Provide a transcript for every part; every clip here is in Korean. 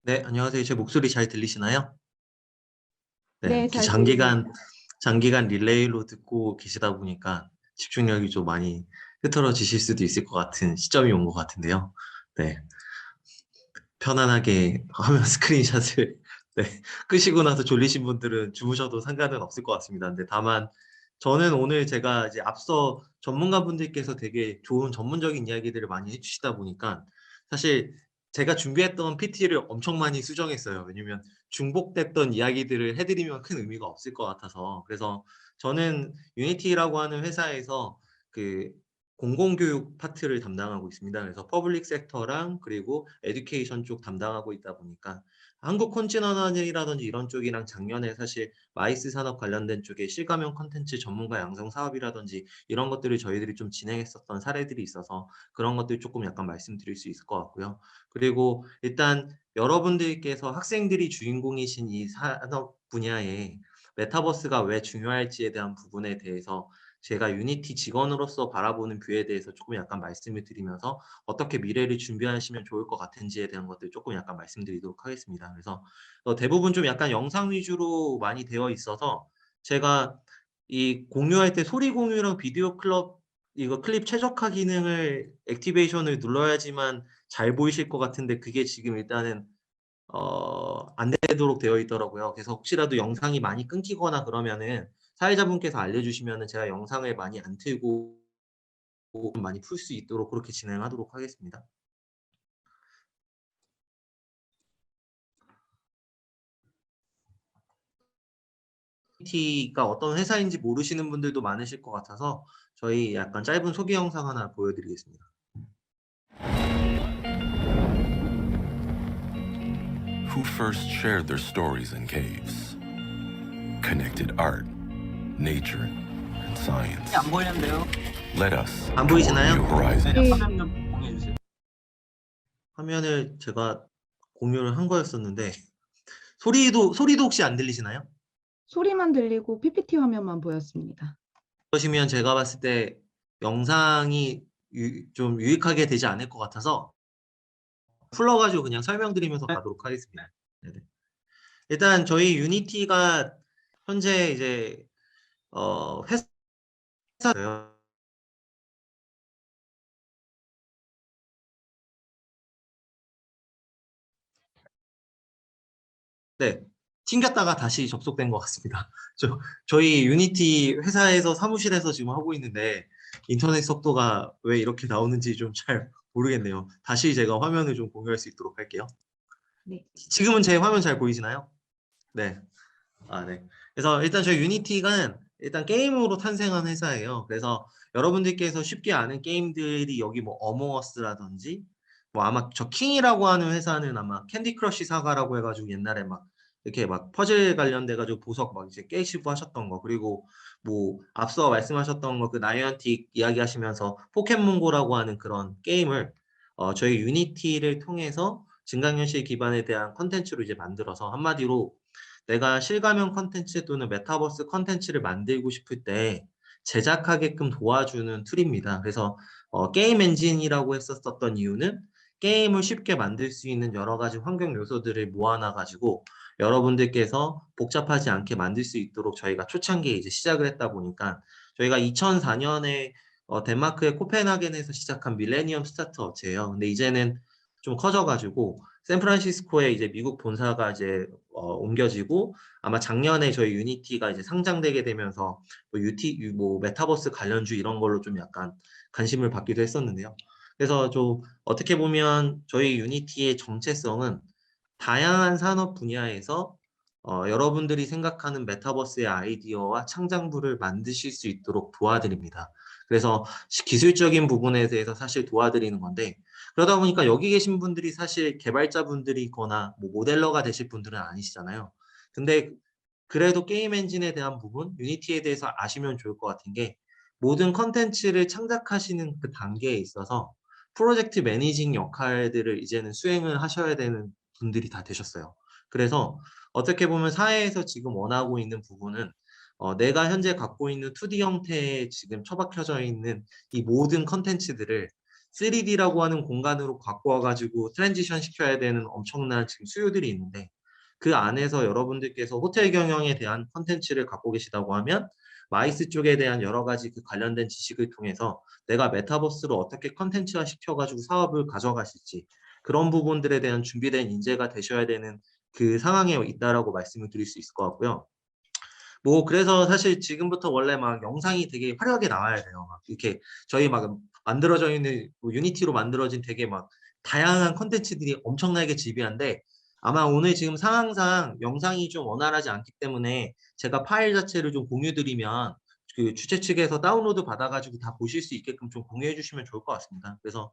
네, 안녕하세요. 제 목소리 잘 들리시나요? 네, 네, 이렇게 잘 들립니다. 장기간 릴레이로 듣고 계시다 보니까 집중력이 좀 많이 흐트러지실 수도 있을 것 같은 시점이 온 것 같은데요. 네, 편안하게 화면 스크린샷을 네, 끄시고 나서 졸리신 분들은 주무셔도 상관은 없을 것 같습니다. 근데 다만 저는 오늘 제가 이제 앞서 전문가분들께서 되게 좋은 전문적인 이야기들을 많이 해주시다 보니까 사실 제가 준비했던 PT를 엄청 많이 수정했어요. 왜냐면 중복됐던 이야기들을 해드리면 큰 의미가 없을 것 같아서. 그래서 저는 유니티라고 하는 회사에서 그 공공교육 파트를 담당하고 있습니다. 그래서 퍼블릭 섹터랑 그리고 에듀케이션 쪽 담당하고 있다 보니까 한국 콘진언이라든지 이런 쪽이랑 작년에 사실 마이스 산업 관련된 쪽에 실감형 콘텐츠 전문가 양성 사업이라든지 이런 것들을 저희들이 좀 진행했었던 사례들이 있어서 그런 것들 조금 약간 말씀드릴 수 있을 것 같고요. 그리고 일단 여러분들께서 학생들이 주인공이신 이 산업 분야에 메타버스가 왜 중요할지에 대한 부분에 대해서 제가 유니티 직원으로서 바라보는 뷰에 대해서 조금 약간 말씀을 드리면서 어떻게 미래를 준비하시면 좋을 것 같은지에 대한 것들 조금 약간 말씀드리도록 하겠습니다. 그래서 대부분 좀 약간 영상 위주로 많이 되어 있어서 제가 이 공유할 때 소리 공유랑 비디오 클럽 이거 클립 최적화 기능을 액티베이션을 눌러야지만 잘 보이실 것 같은데 그게 지금 일단은 안 되도록 되어 있더라고요. 그래서 혹시라도 영상이 많이 끊기거나 그러면은 사회자분께서 알려주시면은 제가 영상을 많이 안 틀고 많이 풀 수 있도록 그렇게 진행하도록 하겠습니다. T가 어떤 회사인지 모르시는 분들도 많으실 것 같아서 저희 약간 짧은 소개 영상 하나 보여드리겠습니다. Who first shared their stories in caves? Connected art, nature, and science. 안 보이는데요? Let us 안 toward 보이시나요? new horizons. 네, 화면 좀 공유해주세요. 화면을 제가 공유를 한 거였었는데 소리도 혹시 안 들리시나요? 소리만 들리고 PPT 화면만 보였습니다. 그러시면 제가 봤을 때 영상이 좀 유익하게 되지 않을 것 같아서 풀러가지고 그냥 설명드리면서 네. 가도록 하겠습니다. 네네. 일단 저희 유니티가 현재 이제 회사예요. 네, 튕겼다가 다시 접속된 것 같습니다. 저희 유니티 회사에서 사무실에서 지금 하고 있는데 인터넷 속도가 왜 이렇게 나오는지 좀 잘 모르겠네요. 다시 제가 화면을 좀 공유할 수 있도록 할게요. 네. 지금은 제 화면 잘 보이시나요? 네. 네. 그래서 일단 저희 유니티가 일단 게임으로 탄생한 회사예요. 그래서 여러분들께서 쉽게 아는 게임들이 여기 뭐 어몽어스라든지 뭐 아마 저 킹이라고 하는 회사는 아마 캔디 크러쉬 사가라고 해가지고 옛날에 막 이렇게 막 퍼즐 관련돼 가지고 보석 막 이제 깨시고 하셨던 거 그리고 뭐 앞서 말씀하셨던 거 그 나이언틱 이야기하시면서 포켓몬고라고 하는 그런 게임을 저희 유니티를 통해서 증강현실 기반에 대한 컨텐츠로 이제 만들어서 한마디로 내가 실감형 컨텐츠 또는 메타버스 컨텐츠를 만들고 싶을 때 제작하게끔 도와주는 툴입니다. 그래서 게임 엔진이라고 했었던 이유는 게임을 쉽게 만들 수 있는 여러 가지 환경 요소들을 모아놔 가지고 여러분들께서 복잡하지 않게 만들 수 있도록 저희가 초창기에 이제 시작을 했다 보니까 저희가 2004년에 덴마크의 코펜하겐에서 시작한 밀레니엄 스타트 업체예요. 근데 이제는 좀 커져가지고 샌프란시스코에 이제 미국 본사가 이제 옮겨지고 아마 작년에 저희 유니티가 이제 상장되게 되면서 뭐 메타버스 관련주 이런 걸로 좀 약간 관심을 받기도 했었는데요. 그래서 좀 어떻게 보면 저희 유니티의 정체성은 다양한 산업 분야에서 여러분들이 생각하는 메타버스의 아이디어와 창작물을 만드실 수 있도록 도와드립니다. 그래서 기술적인 부분에 대해서 사실 도와드리는 건데 그러다 보니까 여기 계신 분들이 사실 개발자분들이거나 뭐 모델러가 되실 분들은 아니시잖아요. 근데 그래도 게임 엔진에 대한 부분, 유니티에 대해서 아시면 좋을 것 같은 게 모든 컨텐츠를 창작하시는 그 단계에 있어서 프로젝트 매니징 역할들을 이제는 수행을 하셔야 되는 분들이 다 되셨어요. 그래서 어떻게 보면 사회에서 지금 원하고 있는 부분은 내가 현재 갖고 있는 2D 형태에 지금 처박혀져 있는 이 모든 컨텐츠들을 3D라고 하는 공간으로 갖고 와가지고 트랜지션 시켜야 되는 엄청난 지금 수요들이 있는데 그 안에서 여러분들께서 호텔 경영에 대한 컨텐츠를 갖고 계시다고 하면 마이스 쪽에 대한 여러 가지 그 관련된 지식을 통해서 내가 메타버스로 어떻게 컨텐츠화 시켜가지고 사업을 가져가실지 그런 부분들에 대한 준비된 인재가 되셔야 되는 그 상황에 있다라고 말씀을 드릴 수 있을 것 같고요. 뭐 그래서 사실 지금부터 원래 막 영상이 되게 화려하게 나와야 돼요. 막 이렇게 저희 막 만들어져 있는 뭐 유니티로 만들어진 되게 막 다양한 컨텐츠들이 엄청나게 지배한데 아마 오늘 지금 상황상 영상이 좀 원활하지 않기 때문에 제가 파일 자체를 좀 공유드리면 그 주최 측에서 다운로드 받아가지고 다 보실 수 있게끔 좀 공유해 주시면 좋을 것 같습니다. 그래서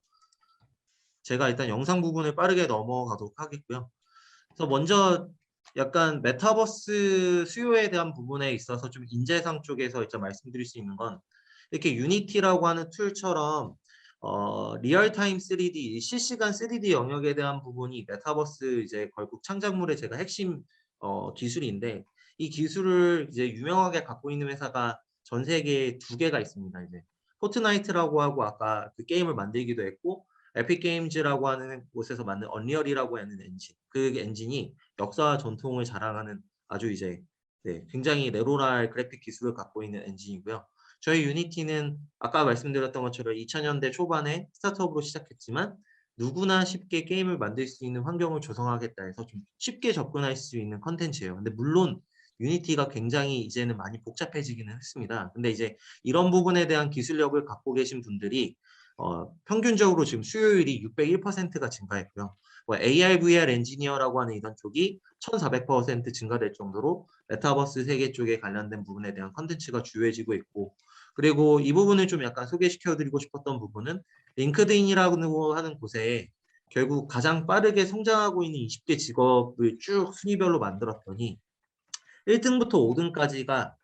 제가 일단 영상 부분을 빠르게 넘어가도록 하겠고요. 그래서 먼저 약간 메타버스 수요에 대한 부분에 있어서 좀 인재상 쪽에서 이제 말씀드릴 수 있는 건 이렇게 유니티라고 하는 툴처럼 리얼타임 3D, 실시간 3D 영역에 대한 부분이 메타버스 이제 결국 창작물의 제가 핵심 기술인데 이 기술을 이제 유명하게 갖고 있는 회사가 전 세계에 2개가 있습니다. 이제 포트나이트라고 하고 아까 그 게임을 만들기도 했고 에픽 게임즈라고 하는 곳에서 만든 언리얼이라고 하는 엔진. 그 엔진이 역사와 전통을 자랑하는 아주 이제 굉장히 레로날 그래픽 기술을 갖고 있는 엔진이고요. 저희 유니티는 아까 말씀드렸던 것처럼 2000년대 초반에 스타트업으로 시작했지만 누구나 쉽게 게임을 만들 수 있는 환경을 조성하겠다 해서 좀 쉽게 접근할 수 있는 컨텐츠예요. 근데 물론 유니티가 굉장히 이제는 많이 복잡해지기는 했습니다. 근데 이제 이런 부분에 대한 기술력을 갖고 계신 분들이 평균적으로 지금 수요율이 601%가 증가했고요. 뭐 AR, VR 엔지니어라고 하는 이런 쪽이 1400% 증가될 정도로 메타버스 세계 쪽에 관련된 부분에 대한 컨텐츠가 주요해지고 있고 그리고 이 부분을 좀 약간 소개시켜드리고 싶었던 부분은 링크드인이라고 하는 곳에 결국 가장 빠르게 성장하고 있는 20개 직업을 쭉 순위별로 만들었더니 1등부터 5등까지가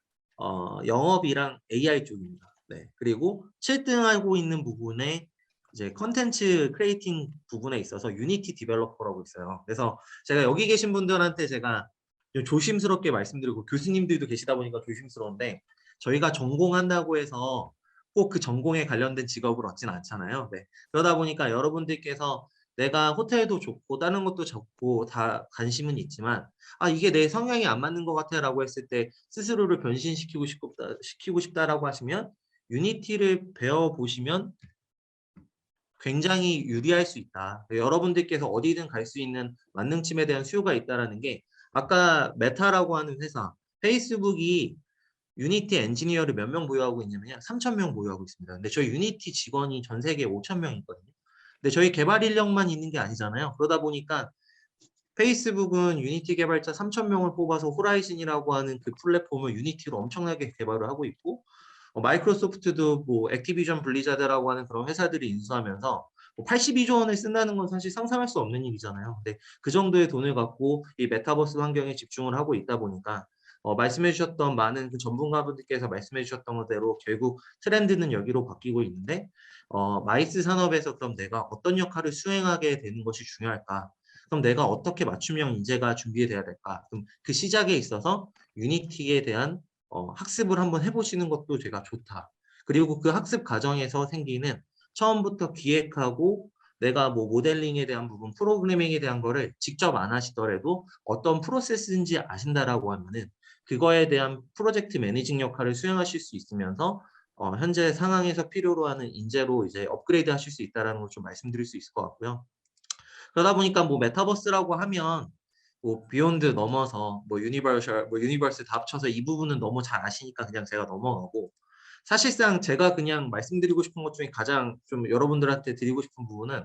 영업이랑 AI 쪽입니다. 네. 그리고 7등 하고 있는 부분에 이제 컨텐츠 크리에이팅 부분에 있어서 유니티 디벨로퍼라고 있어요. 그래서 제가 여기 계신 분들한테 제가 좀 조심스럽게 말씀드리고 교수님들도 계시다 보니까 조심스러운데 저희가 전공한다고 해서 꼭 그 전공에 관련된 직업을 얻진 않잖아요. 네. 그러다 보니까 여러분들께서 내가 호텔도 좋고 다른 것도 좋고 다 관심은 있지만 아 이게 내 성향이 안 맞는 것 같아라고 했을 때 스스로를 시키고 싶다라고 하시면 유니티를 배워 보시면 굉장히 유리할 수 있다. 여러분들께서 어디든 갈 수 있는 만능침에 대한 수요가 있다라는 게 아까 메타라고 하는 회사 페이스북이 유니티 엔지니어를 몇 명 보유하고 있냐면요. 3,000명 보유하고 있습니다. 근데 저희 유니티 직원이 전 세계에 5,000명 있거든요. 근데 저희 개발 인력만 있는 게 아니잖아요. 그러다 보니까 페이스북은 유니티 개발자 3,000명을 뽑아서 호라이즌이라고 하는 그 플랫폼을 유니티로 엄청나게 개발을 하고 있고 마이크로소프트도 뭐 액티비전 블리자드라고 하는 그런 회사들이 인수하면서 뭐 82조 원을 쓴다는 건 사실 상상할 수 없는 일이잖아요. 근데 그 정도의 돈을 갖고 이 메타버스 환경에 집중을 하고 있다 보니까 말씀해 주셨던 많은 그 전문가분들께서 말씀해 주셨던 대로 결국 트렌드는 여기로 바뀌고 있는데 마이스 산업에서 그럼 내가 어떤 역할을 수행하게 되는 것이 중요할까? 그럼 내가 어떻게 맞춤형 인재가 준비돼야 될까? 그럼 그 시작에 있어서 유니티에 대한 학습을 한번 해보시는 것도 제가 좋다. 그리고 그 학습 과정에서 생기는 처음부터 기획하고 내가 뭐 모델링에 대한 부분, 프로그래밍에 대한 거를 직접 안 하시더라도 어떤 프로세스인지 아신다라고 하면은 그거에 대한 프로젝트 매니징 역할을 수행하실 수 있으면서 현재 상황에서 필요로 하는 인재로 이제 업그레이드 하실 수 있다는 걸 좀 말씀드릴 수 있을 것 같고요. 그러다 보니까 뭐 메타버스라고 하면 뭐 비욘드 넘어서 뭐 유니버스 다 합쳐서 이 부분은 너무 잘 아시니까 그냥 제가 넘어가고 사실상 제가 그냥 말씀드리고 싶은 것 중에 가장 좀 여러분들한테 드리고 싶은 부분은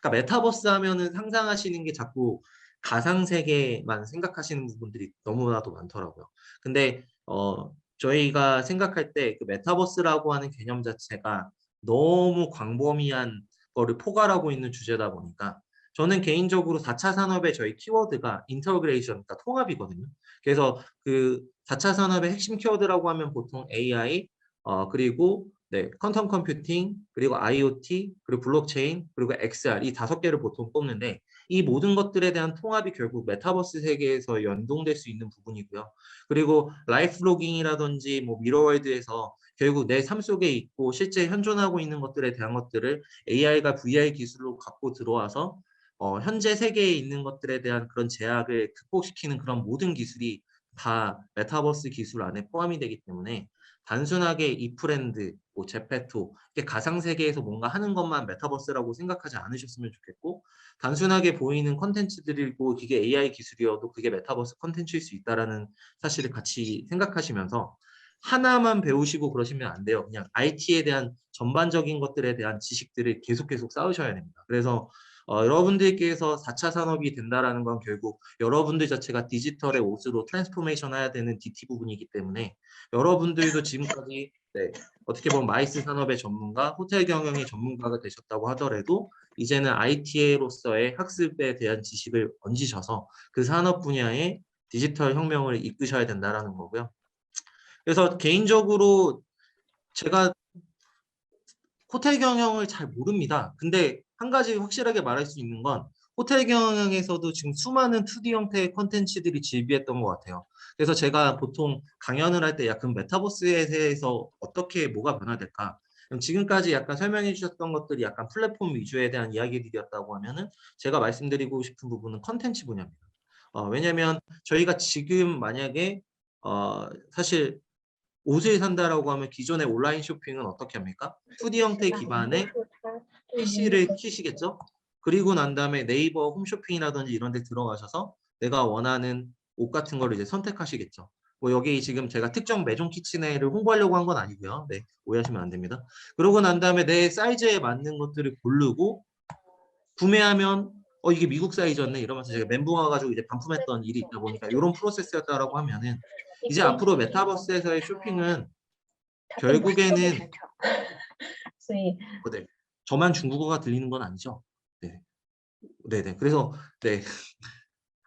그러니까 메타버스 하면은 상상하시는 게 자꾸 가상 세계만 생각하시는 부분들이 너무나도 많더라고요. 근데 저희가 생각할 때 그 메타버스라고 하는 개념 자체가 너무 광범위한 거를 포괄하고 있는 주제다 보니까 저는 개인적으로 4차 산업의 저희 키워드가 인터그레이션, 그러니까 통합이거든요. 그래서 그 4차 산업의 핵심 키워드라고 하면 보통 AI, 그리고 네, 퀀텀 컴퓨팅, 그리고 IoT, 그리고 블록체인, 그리고 XR 이 5개를 보통 뽑는데 이 모든 것들에 대한 통합이 결국 메타버스 세계에서 연동될 수 있는 부분이고요. 그리고 라이프 로깅이라든지 뭐 미러월드에서 결국 내 삶 속에 있고 실제 현존하고 있는 것들에 대한 것들을 AI가 VR 기술로 갖고 들어와서 현재 세계에 있는 것들에 대한 그런 제약을 극복시키는 그런 모든 기술이 다 메타버스 기술 안에 포함이 되기 때문에 단순하게 이프랜드, 뭐 제페토, 이렇게 가상 세계에서 뭔가 하는 것만 메타버스라고 생각하지 않으셨으면 좋겠고 단순하게 보이는 컨텐츠들이고 그게 AI 기술이어도 그게 메타버스 컨텐츠일 수 있다라는 사실을 같이 생각하시면서 하나만 배우시고 그러시면 안 돼요. 그냥 IT에 대한 전반적인 것들에 대한 지식들을 계속 쌓으셔야 됩니다. 그래서 여러분들께서 4차 산업이 된다라는 건 결국 여러분들 자체가 디지털의 옷으로 트랜스포메이션 해야 되는 DT 부분이기 때문에 여러분들도 지금까지 네, 어떻게 보면 마이스 산업의 전문가, 호텔 경영의 전문가가 되셨다고 하더라도 이제는 IT로서의 학습에 대한 지식을 얹으셔서 그 산업 분야의 디지털 혁명을 이끄셔야 된다라는 거고요. 그래서 개인적으로 제가 호텔 경영을 잘 모릅니다. 근데 한 가지 확실하게 말할 수 있는 건 호텔 경영에서도 지금 수많은 2D 형태의 콘텐츠들이 즐비했던 것 같아요. 그래서 제가 보통 강연을 할 때 약간 메타버스에 대해서 어떻게 뭐가 변화될까? 그럼 지금까지 약간 설명해 주셨던 것들이 약간 플랫폼 위주에 대한 이야기들이었다고 하면은 제가 말씀드리고 싶은 부분은 컨텐츠 분야입니다. 왜냐면 저희가 지금 만약에 사실 옷을 산다라고 하면 기존의 온라인 쇼핑은 어떻게 합니까? 2D 형태 기반의 PC를 키시겠죠? 그리고 난 다음에 네이버 홈쇼핑이라든지 이런 데 들어가셔서 내가 원하는 옷 같은 거를 이제 선택하시겠죠. 뭐 여기 지금 제가 특정 매종 키친회를 홍보하려고 한 건 아니고요. 네, 오해하시면 안 됩니다. 그러고 난 다음에 내 사이즈에 맞는 것들을 고르고 구매하면 이게 미국 사이즈였네 이러면서 제가 멘붕 와가지고 이제 반품했던 일이 있다 보니까 이런 프로세스였다라고 하면은 이제 앞으로 메타버스에서의 쇼핑은 결국에는 네, 저만 중국어가 들리는 건 아니죠. 네, 네네. 그래서 네,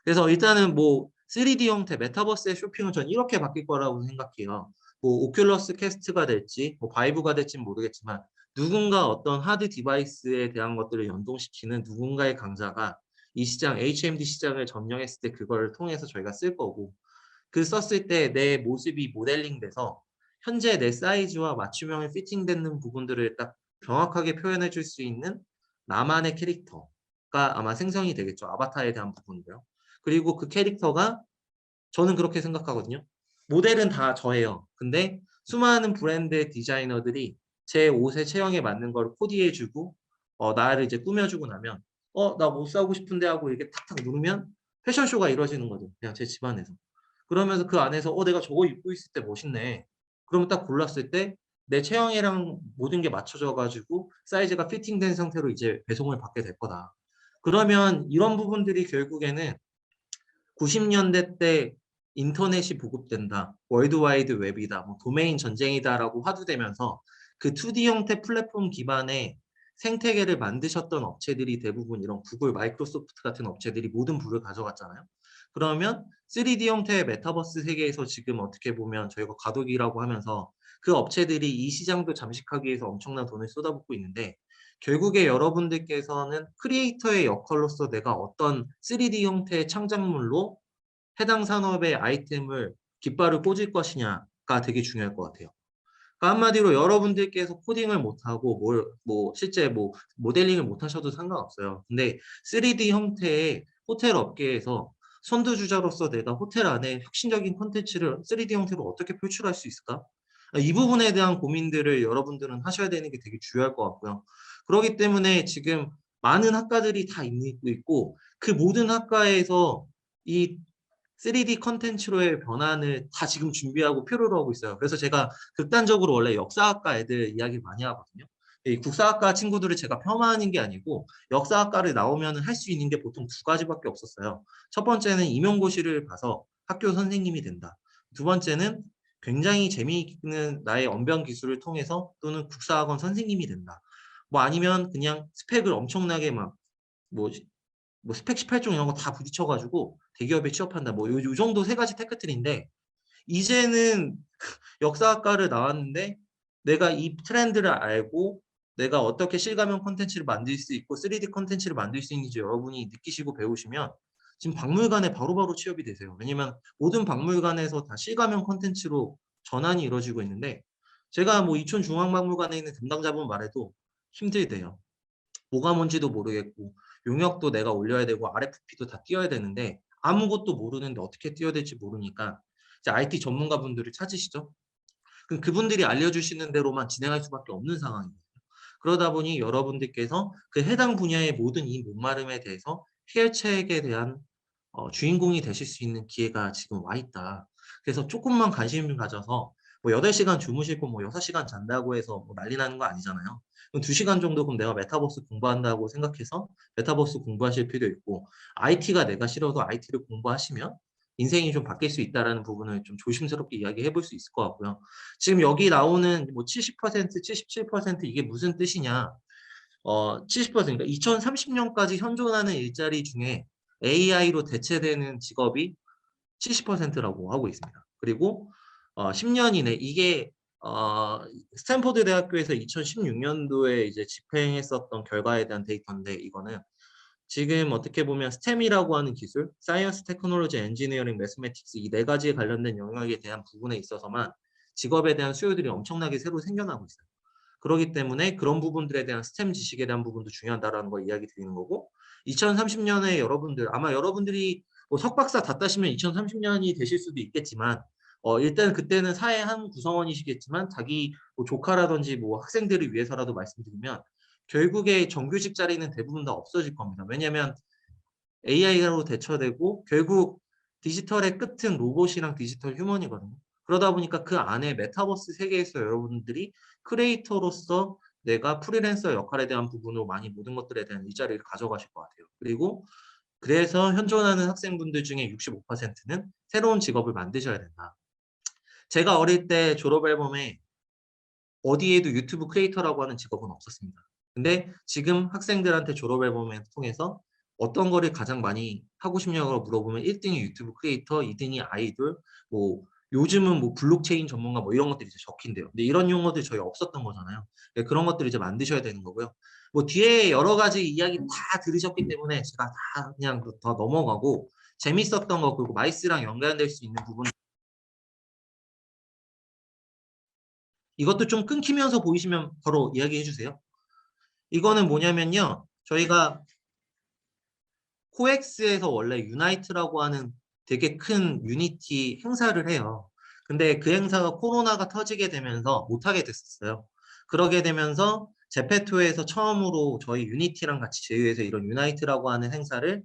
그래서 일단은 뭐 3D 형태 메타버스의 쇼핑은 전 이렇게 바뀔 거라고 생각해요. 뭐 오큘러스 퀘스트가 될지, 뭐 바이브가 될지는 모르겠지만 누군가 어떤 하드 디바이스에 대한 것들을 연동시키는 누군가의 강자가 이 시장 HMD 시장을 점령했을 때 그걸 통해서 저희가 쓸 거고 그 썼을 때 내 모습이 모델링 돼서 현재 내 사이즈와 맞춤형에 피팅되는 부분들을 딱 정확하게 표현해 줄 수 있는 나만의 캐릭터가 아마 생성이 되겠죠. 아바타에 대한 부분도요. 그리고 그 캐릭터가 저는 그렇게 생각하거든요. 모델은 다 저예요. 근데 수많은 브랜드의 디자이너들이 제 옷의 체형에 맞는 걸 코디해주고 나를 이제 꾸며주고 나면 나 못 사고 싶은데 하고 이렇게 탁탁 누르면 패션쇼가 이루어지는 거죠. 그냥 제 집안에서. 그러면서 그 안에서 내가 저거 입고 있을 때 멋있네. 그러면 딱 골랐을 때 내 체형이랑 모든 게 맞춰져 가지고 사이즈가 피팅된 상태로 이제 배송을 받게 될 거다. 그러면 이런 부분들이 결국에는 90년대 때 인터넷이 보급된다, 월드와이드 웹이다, 뭐 도메인 전쟁이다라고 화두되면서 그 2D 형태 플랫폼 기반의 생태계를 만드셨던 업체들이 대부분 이런 구글, 마이크로소프트 같은 업체들이 모든 부를 가져갔잖아요. 그러면 3D 형태의 메타버스 세계에서 지금 어떻게 보면 저희가 과도기라고 하면서 그 업체들이 이 시장도 잠식하기 위해서 엄청난 돈을 쏟아붓고 있는데 결국에 여러분들께서는 크리에이터의 역할로서 내가 어떤 3D 형태의 창작물로 해당 산업의 아이템을 깃발을 꽂을 것이냐가 되게 중요할 것 같아요. 그러니까 한마디로 여러분들께서 코딩을 못하고 뭐 실제 뭐 모델링을 못하셔도 상관없어요. 근데 3D 형태의 호텔 업계에서 선두주자로서 내가 호텔 안에 혁신적인 콘텐츠를 3D 형태로 어떻게 표출할 수 있을까? 이 부분에 대한 고민들을 여러분들은 하셔야 되는 게 되게 중요할 것 같고요. 그렇기 때문에 지금 많은 학과들이 다 있고 그 모든 학과에서 이 3D 컨텐츠로의 변환을 다 지금 준비하고 표류를 하고 있어요. 그래서 제가 극단적으로 원래 역사학과 애들 이야기 많이 하거든요. 이 국사학과 친구들을 제가 폄하하는 게 아니고 역사학과를 나오면 할 수 있는 게 보통 2가지밖에 없었어요. 첫 번째는 임용고시를 봐서 학교 선생님이 된다. 두 번째는 굉장히 재미있는 나의 언변 기술을 통해서 또는 국사학원 선생님이 된다. 뭐 아니면 그냥 스펙을 엄청나게 뭐 스펙 18종 이런 거 다 부딪혀가지고 대기업에 취업한다. 뭐 요 정도 3가지 테크트리인데 이제는 역사학과를 나왔는데 내가 이 트렌드를 알고 내가 어떻게 실감형 콘텐츠를 만들 수 있고 3D 콘텐츠를 만들 수 있는지 여러분이 느끼시고 배우시면 지금 박물관에 바로바로 취업이 되세요. 왜냐면 모든 박물관에서 다 실감형 콘텐츠로 전환이 이루어지고 있는데 제가 뭐 이촌중앙박물관에 있는 담당자분 말해도 힘들대요. 뭐가 뭔지도 모르겠고 용역도 내가 올려야 되고 RFP도 다 띄워야 되는데 아무것도 모르는데 어떻게 띄워야 될지 모르니까 이제 IT 전문가분들을 찾으시죠. 그럼 그분들이 알려주시는 대로만 진행할 수밖에 없는 상황입니다. 그러다 보니 여러분들께서 그 해당 분야의 모든 이 목마름에 대해서 해결책에 대한 주인공이 되실 수 있는 기회가 지금 와 있다. 그래서 조금만 관심을 가져서 뭐 8시간 주무시고 뭐 6시간 잔다고 해서 뭐 난리 나는 거 아니잖아요. 그럼 2시간 정도 그럼 내가 메타버스 공부한다고 생각해서 메타버스 공부하실 필요 있고 IT가 내가 싫어도 IT를 공부하시면 인생이 좀 바뀔 수 있다라는 부분을 좀 조심스럽게 이야기해 볼 수 있을 것 같고요. 지금 여기 나오는 뭐 70%, 77% 이게 무슨 뜻이냐? 70% 그러니까 2030년까지 현존하는 일자리 중에 AI로 대체되는 직업이 70%라고 하고 있습니다. 그리고 10년 이내 이게 스탠포드 대학교에서 2016년도에 이제 집행했었던 결과에 대한 데이터인데 이거는 지금 어떻게 보면 STEM이라고 하는 기술, 사이언스, 테크놀로지, 엔지니어링, 매스매틱스 이 4가지에 관련된 영역에 대한 부분에 있어서만 직업에 대한 수요들이 엄청나게 새로 생겨나고 있어요. 그렇기 때문에 그런 부분들에 대한 스템 지식에 대한 부분도 중요하다라는 걸 이야기 드리는 거고 2030년에 여러분들 아마 여러분들이 뭐 석박사 다 따시면 2030년이 되실 수도 있겠지만 일단 그때는 사회 한 구성원이시겠지만 자기 뭐 조카라든지 뭐 학생들을 위해서라도 말씀드리면 결국에 정규직 자리는 대부분 다 없어질 겁니다. 왜냐하면 AI로 대처되고 결국 디지털의 끝은 로봇이랑 디지털 휴먼이거든요. 그러다 보니까 그 안에 메타버스 세계에서 여러분들이 크리에이터로서 내가 프리랜서 역할에 대한 부분으로 많이 모든 것들에 대한 일자리를 가져가실 것 같아요. 그리고 그래서 현존하는 학생분들 중에 65%는 새로운 직업을 만드셔야 된다. 제가 어릴 때 졸업 앨범에 어디에도 유튜브 크리에이터라고 하는 직업은 없었습니다. 근데 지금 학생들한테 졸업 앨범을 통해서 어떤 거를 가장 많이 하고 싶냐고 물어보면 1등이 유튜브 크리에이터, 2등이 아이돌, 뭐 요즘은 뭐 블록체인 전문가 뭐 이런 것들이 이제 적힌대요. 근데 이런 용어들 저희 없었던 거잖아요. 그런 것들을 이제 만드셔야 되는 거고요. 뭐 뒤에 여러 가지 이야기 다 들으셨기 때문에 제가 다 그냥 더 넘어가고 재밌었던 거 그리고 마이스랑 연관될 수 있는 부분 이것도 좀 끊기면서 보이시면 바로 이야기해 주세요. 이거는 뭐냐면요. 저희가 코엑스에서 원래 유나이트라고 하는 되게 큰 유니티 행사를 해요. 근데 그 행사가 코로나가 터지게 되면서 못하게 됐었어요. 그러게 되면서 제페토에서 처음으로 저희 유니티랑 같이 제휴해서 이런 유나이트라고 하는 행사를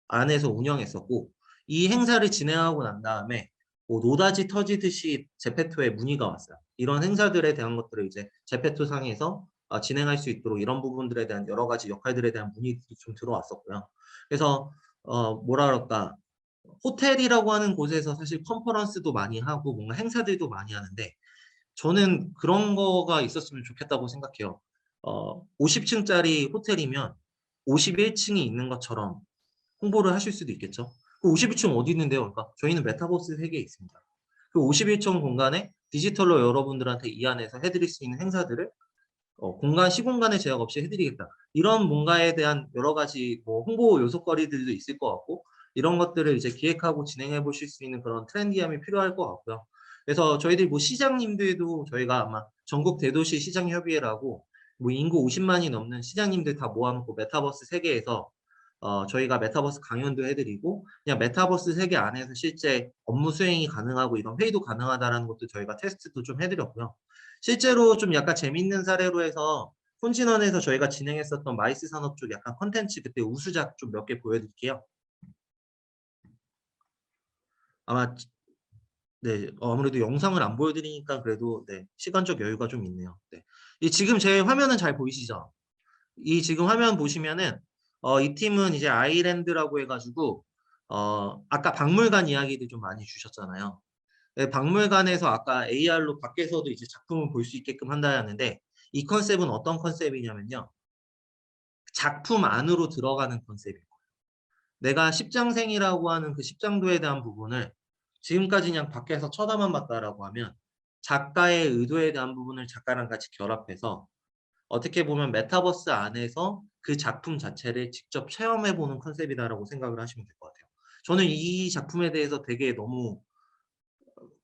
안에서 운영했었고 이 행사를 진행하고 난 다음에 뭐 노다지 터지듯이 제페토에 문의가 왔어요. 이런 행사들에 대한 것들을 이제 제페토 상에서 진행할 수 있도록 이런 부분들에 대한 여러 가지 역할들에 대한 문의들이 좀 들어왔었고요. 그래서 뭐라 그럴까 호텔이라고 하는 곳에서 사실 컨퍼런스도 많이 하고 뭔가 행사들도 많이 하는데 저는 그런 거가 있었으면 좋겠다고 생각해요. 50층짜리 호텔이면 51층이 있는 것처럼 홍보를 하실 수도 있겠죠. 그 51층 어디 있는데요? 그러니까 저희는 메타버스 세계에 있습니다. 그 51층 공간에 디지털로 여러분들한테 이 안에서 해드릴 수 있는 행사들을 공간, 시공간의 제약 없이 해드리겠다. 이런 뭔가에 대한 여러 가지 뭐 홍보 요소거리들도 있을 것 같고 이런 것들을 이제 기획하고 진행해 보실 수 있는 그런 트렌디함이 필요할 것 같고요. 그래서 저희들 뭐 시장님들도 저희가 아마 전국 대도시 시장협의회라고 뭐 인구 50만이 넘는 시장님들 다 모아놓고 메타버스 세계에서 저희가 메타버스 강연도 해드리고 그냥 메타버스 세계 안에서 실제 업무 수행이 가능하고 이런 회의도 가능하다는 것도 저희가 테스트도 좀 해드렸고요. 실제로 좀 약간 재밌는 사례로 해서 폰진원에서 저희가 진행했었던 마이스 산업 쪽 약간 컨텐츠 그때 우수작 좀 몇 개 보여드릴게요. 아마 네 아무래도 영상을 안 보여드리니까 그래도 네 시간적 여유가 좀 있네요. 네. 이 지금 제 화면은 잘 보이시죠? 이 지금 화면 보시면은 이 팀은 이제 아이랜드라고 해가지고 아까 박물관 이야기도 좀 많이 주셨잖아요. 네, 박물관에서 아까 AR로 밖에서도 이제 작품을 볼 수 있게끔 한다 하는데 이 컨셉은 어떤 컨셉이냐면요. 작품 안으로 들어가는 컨셉이에요. 내가 십장생이라고 하는 그 십장도에 대한 부분을 지금까지 그냥 밖에서 쳐다만 봤다라고 하면 작가의 의도에 대한 부분을 작가랑 같이 결합해서 어떻게 보면 메타버스 안에서 그 작품 자체를 직접 체험해보는 컨셉이다라고 생각을 하시면 될 것 같아요. 저는 이 작품에 대해서 되게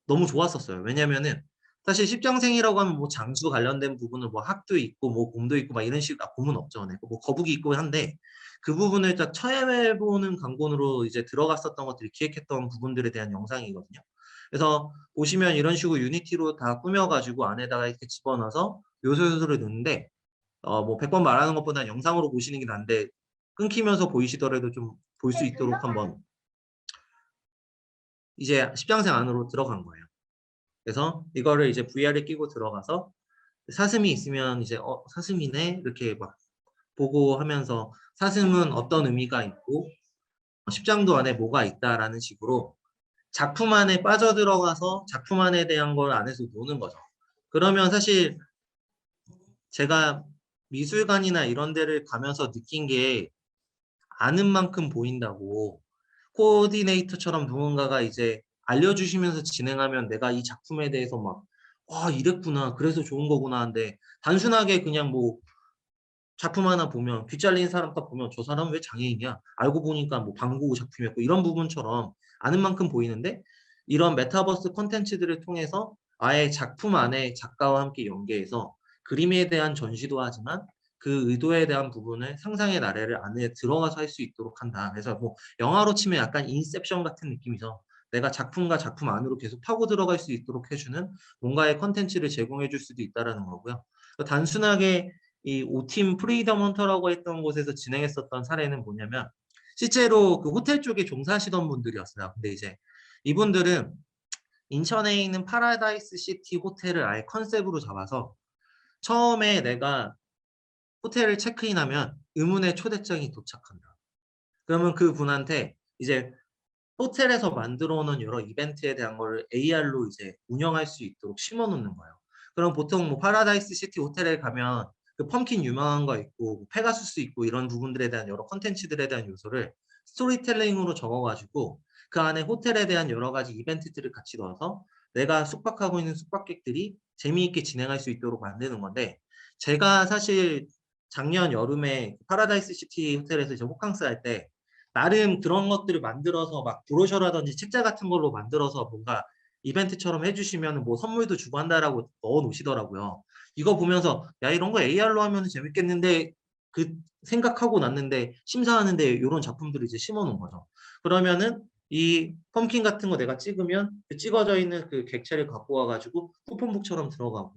너무 좋았었어요. 왜냐면은 사실 십장생이라고 하면 뭐 장수 관련된 부분을 뭐 학도 있고 뭐 곰도 있고 막 이런 식, 곰은 없죠. 네. 뭐 거북이 있고 한데 그 부분을 딱 체험해보는 광고로 이제 들어갔었던 것들이 기획했던 부분들에 대한 영상이거든요. 그래서 보시면 이런 식으로 유니티로 다 꾸며가지고 안에다가 이렇게 집어넣어서 요소요소를 넣는데 뭐 100번 말하는 것보다 영상으로 보시는 게 난데 끊기면서 보이시더라도 좀 볼 수 있도록 한번 이제 십장생 안으로 들어간 거예요. 그래서 이거를 이제 VR에 끼고 들어가서 사슴이 있으면 이제 사슴이네 이렇게 막 보고 하면서 사슴은 어떤 의미가 있고 십장도 안에 뭐가 있다라는 식으로 작품 안에 빠져들어가서 작품 안에 대한 걸 안에서 노는 거죠. 그러면 사실 제가 미술관이나 이런 데를 가면서 느낀 게 아는 만큼 보인다고 코디네이터처럼 누군가가 이제 알려주시면서 진행하면 내가 이 작품에 대해서 막, 와, 이랬구나. 그래서 좋은 거구나. 한데, 단순하게 그냥 뭐, 작품 하나 보면, 귀 잘린 사람 딱 보면, 저 사람 왜 장애인이야? 알고 보니까 뭐, 방구 작품이었고, 이런 부분처럼 아는 만큼 보이는데, 이런 메타버스 콘텐츠들을 통해서 아예 작품 안에 작가와 함께 연계해서 그림에 대한 전시도 하지만 그 의도에 대한 부분을 상상의 나래를 안에 들어가서 할 수 있도록 한다. 그래서 뭐 영화로 치면 약간 인셉션 같은 느낌이죠. 내가 작품과 작품 안으로 계속 파고 들어갈 수 있도록 해주는 뭔가의 컨텐츠를 제공해 줄 수도 있다라는 거고요. 단순하게 이 오팀 프리덤 헌터라고 했던 곳에서 진행했었던 사례는 뭐냐면 실제로 그 호텔 쪽에 종사하시던 분들이었어요. 근데 이제 이분들은 인천에 있는 파라다이스 시티 호텔을 아예 컨셉으로 잡아서 처음에 내가 호텔을 체크인하면 의문의 초대장이 도착한다. 그러면 그 분한테 이제 호텔에서 만들어 놓은 여러 이벤트에 대한 거를 AR로 이제 운영할 수 있도록 심어 놓는 거예요. 그럼 보통 뭐 파라다이스 시티 호텔에 가면 그 펌킨 유명한 거 있고 뭐 페가수스 있고 이런 부분들에 대한 여러 컨텐츠들에 대한 요소를 스토리텔링으로 적어 가지고 그 안에 호텔에 대한 여러 가지 이벤트들을 같이 넣어서 내가 숙박하고 있는 숙박객들이 재미있게 진행할 수 있도록 만드는 건데 제가 사실 작년 여름에 파라다이스 시티 호텔에서 이제 호캉스 할때 나름 그런 것들을 만들어서 막 브로셔라든지 책자 같은 걸로 만들어서 뭔가 이벤트처럼 해주시면 뭐 선물도 주고 한다라고 넣어 놓으시더라고요. 이거 보면서 야 이런 거 AR로 하면 재밌겠는데 그 생각하고 났는데 심사하는데 이런 작품들을 이제 심어 놓은 거죠. 그러면은 이 펌킨 같은 거 내가 찍으면 그 찍어져 있는 그 객체를 갖고 와가지고 쿠폰북처럼 들어가고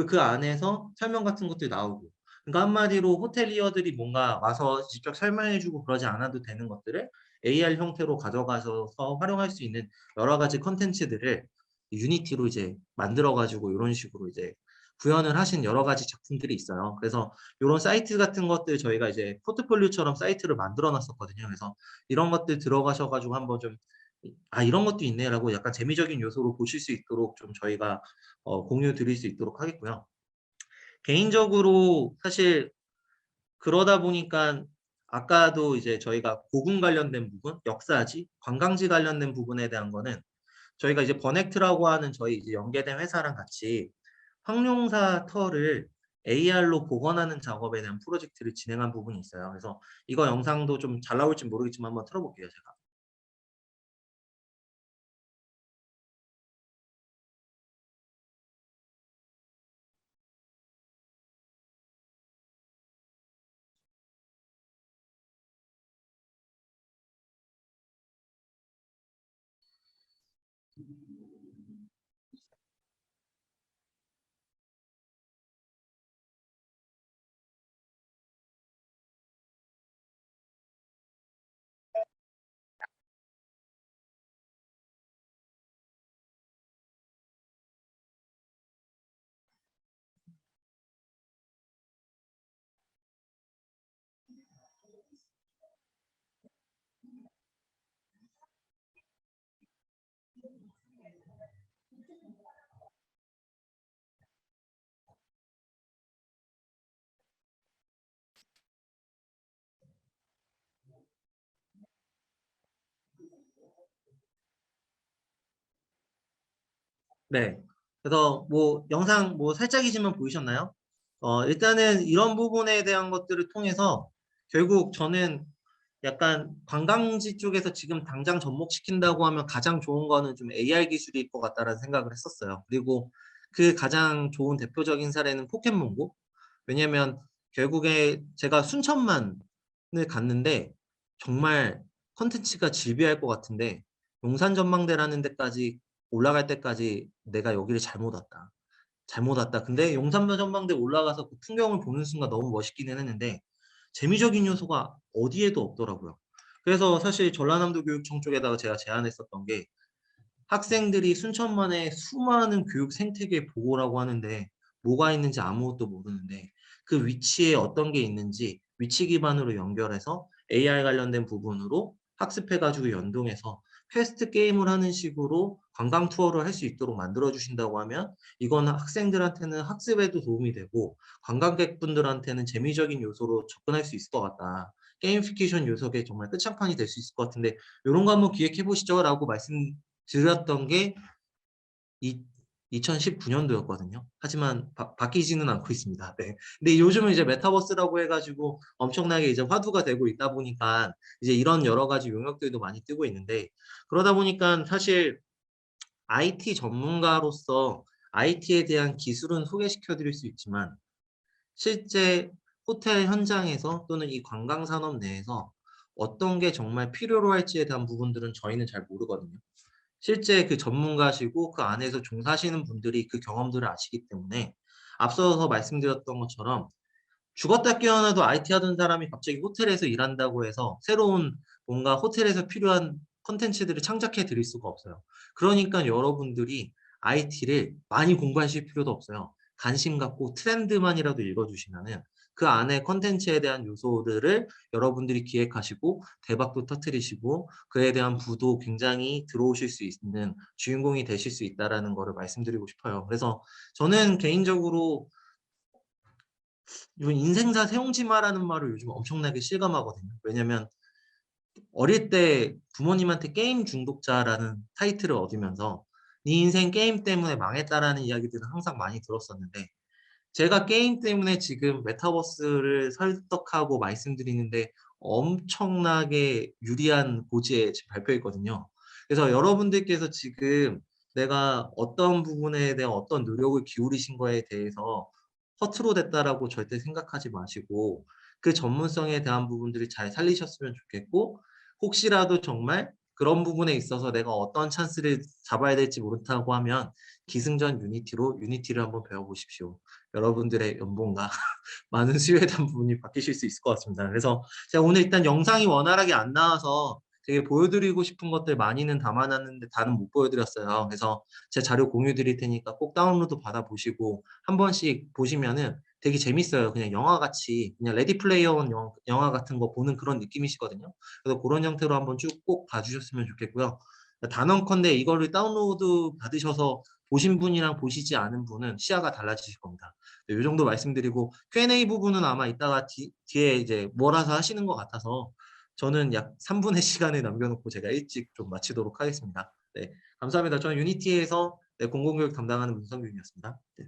그 안에서 설명 같은 것들이 나오고 그러니까 한마디로 호텔리어들이 뭔가 와서 직접 설명해주고 그러지 않아도 되는 것들을 AR 형태로 가져가서 활용할 수 있는 여러 가지 컨텐츠들을 유니티로 이제 만들어가지고 이런 식으로 이제 구현을 하신 여러 가지 작품들이 있어요. 그래서 이런 사이트 같은 것들 저희가 이제 포트폴리오처럼 사이트를 만들어 놨었거든요. 그래서 이런 것들 들어가셔가지고 한번 좀 이런 것도 있네라고 약간 재미적인 요소로 보실 수 있도록 좀 저희가 공유 드릴 수 있도록 하겠고요. 개인적으로 사실 그러다 보니까 아까도 이제 저희가 고궁 관련된 부분, 역사지, 관광지 관련된 부분에 대한 거는 저희가 이제 버넥트라고 하는 저희 이제 연계된 회사랑 같이 황룡사 터를 AR로 복원하는 작업에 대한 프로젝트를 진행한 부분이 있어요. 그래서 이거 영상도 좀 잘 나올지 모르겠지만 한번 틀어볼게요, 제가. 네. 그래서 뭐 영상 뭐 살짝이지만 보이셨나요? 일단은 이런 부분에 대한 것들을 통해서 결국 저는 약간 관광지 쪽에서 지금 당장 접목시킨다고 하면 가장 좋은 거는 좀 AR 기술일 것 같다라는 생각을 했었어요. 그리고 그 가장 좋은 대표적인 사례는 포켓몬고. 왜냐면 결국에 제가 순천만을 갔는데 정말 컨텐츠가 질비할 것 같은데 용산 전망대라는 데까지 올라갈 때까지 내가 여기를 잘못 왔다. 잘못 왔다. 근데 용산 전망대 올라가서 그 풍경을 보는 순간 너무 멋있기는 했는데 재미적인 요소가 어디에도 없더라고요. 그래서 사실 전라남도 교육청 쪽에다가 제가 제안했었던 게 학생들이 순천만에 수많은 교육 생태계 보고라고 하는데 뭐가 있는지 아무것도 모르는데 그 위치에 어떤 게 있는지 위치 기반으로 연결해서 AR 관련된 부분으로 학습해가지고 연동해서 퀘스트 게임을 하는 식으로 관광 투어를 할 수 있도록 만들어 주신다고 하면 이거는 학생들한테는 학습에도 도움이 되고 관광객분들한테는 재미적인 요소로 접근할 수 있을 것 같다. 게임피케이션 요소에 정말 끝장판이 될 수 있을 것 같은데 이런 거 한번 기획해 보시죠 라고 드렸던 게 2019년도였거든요. 하지만 바뀌지는 않고 있습니다. 네. 근데 요즘은 이제 메타버스라고 해가지고 엄청나게 이제 화두가 되고 있다 보니까 이제 이런 여러 가지 용역들도 많이 뜨고 있는데 그러다 보니까 사실 IT 전문가로서 IT에 대한 기술은 소개시켜 드릴 수 있지만 실제 호텔 현장에서 또는 이 관광 산업 내에서 어떤 게 정말 필요로 할지에 대한 부분들은 저희는 잘 모르거든요. 실제 그 전문가시고 그 안에서 종사하시는 분들이 그 경험들을 아시기 때문에 앞서서 말씀드렸던 것처럼 죽었다 깨어나도 IT 하던 사람이 갑자기 호텔에서 일한다고 해서 새로운 뭔가 호텔에서 필요한 콘텐츠들을 창작해 드릴 수가 없어요. 그러니까 여러분들이 IT를 많이 공부하실 필요도 없어요. 관심 갖고 트렌드만이라도 읽어주시면은 그 안에 콘텐츠에 대한 요소들을 여러분들이 기획하시고 대박도 터트리시고 그에 대한 부도 굉장히 들어오실 수 있는 주인공이 되실 수 있다라는 거를 말씀드리고 싶어요. 그래서 저는 개인적으로 이건 인생사 세옹지마라는 말을 요즘 엄청나게 실감하거든요. 왜냐면 어릴 때 부모님한테 게임 중독자라는 타이틀을 얻으면서 네 인생 게임 때문에 망했다라는 이야기들은 항상 많이 들었었는데 제가 게임 때문에 지금 메타버스를 설득하고 말씀드리는데 엄청나게 유리한 고지에 지금 발표했거든요. 그래서 여러분들께서 지금 내가 어떤 부분에 대한 어떤 노력을 기울이신 거에 대해서 허투루 됐다라고 절대 생각하지 마시고 그 전문성에 대한 부분들을 잘 살리셨으면 좋겠고 혹시라도 정말 그런 부분에 있어서 내가 어떤 찬스를 잡아야 될지 모른다고 하면 기승전 유니티로 유니티를 한번 배워보십시오. 여러분들의 연봉과 많은 수요에 대한 부분이 바뀌실 수 있을 것 같습니다. 그래서 제가 오늘 일단 영상이 원활하게 안 나와서 되게 보여드리고 싶은 것들 많이는 담아놨는데 다는 못 보여드렸어요. 그래서 제 자료 공유 드릴 테니까 꼭 다운로드 받아보시고 한 번씩 보시면은 되게 재밌어요. 그냥 영화같이 그냥 레디 플레이어 원 영화 같은 거 보는 그런 느낌이시거든요. 그래서 그런 형태로 한번 쭉 꼭 봐주셨으면 좋겠고요. 단언컨대 이거를 다운로드 받으셔서 보신 분이랑 보시지 않은 분은 시야가 달라지실 겁니다. 네, 이 정도 말씀드리고 Q&A 부분은 아마 이따가 뒤에 이제 몰아서 하시는 것 같아서 저는 약 3분의 시간을 남겨놓고 제가 일찍 좀 마치도록 하겠습니다. 네, 감사합니다. 저는 유니티에서 네, 공공교육 담당하는 문성균이었습니다. 네.